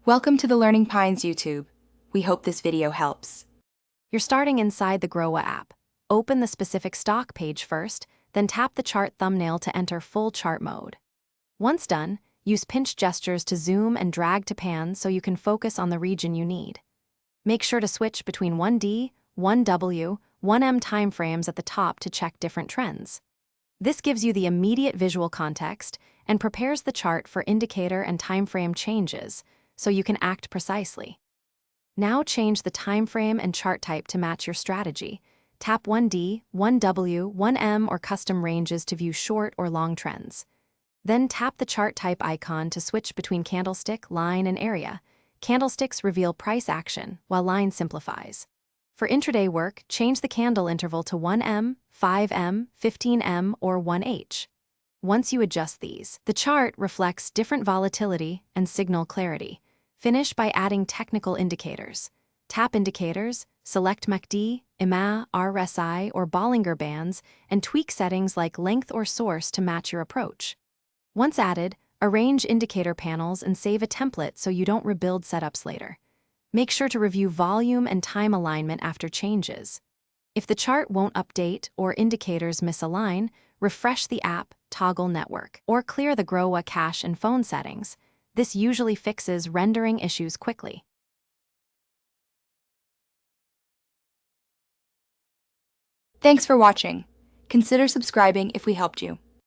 Welcome to the Learning Pines YouTube. We hope this video helps. You're starting inside the Groww app. Open the specific stock page first, then tap the chart thumbnail to enter full chart mode. Once done, use pinch gestures to zoom and drag to pan so you can focus on the region you need. Make sure to switch between 1D, 1W, 1M timeframes at the top to check different trends. This gives you the immediate visual context and prepares the chart for indicator and timeframe changes, so you can act precisely. Now change the timeframe and chart type to match your strategy. Tap 1D, 1W, 1M or custom ranges to view short or long trends. Then tap the chart type icon to switch between candlestick, line, and area. Candlesticks reveal price action, while line simplifies. For intraday work, change the candle interval to 1M, 5M, 15M, or 1H. Once you adjust these, the chart reflects different volatility and signal clarity. Finish by adding technical indicators. Tap indicators, select MACD, EMA, RSI, or Bollinger Bands, and tweak settings like length or source to match your approach. Once added, arrange indicator panels and save a template so you don't rebuild setups later. Make sure to review volume and time alignment after changes. If the chart won't update or indicators misalign, refresh the app, toggle network, or clear the Groww cache and phone settings. This usually fixes rendering issues quickly. Thanks for watching. Consider subscribing if we helped you.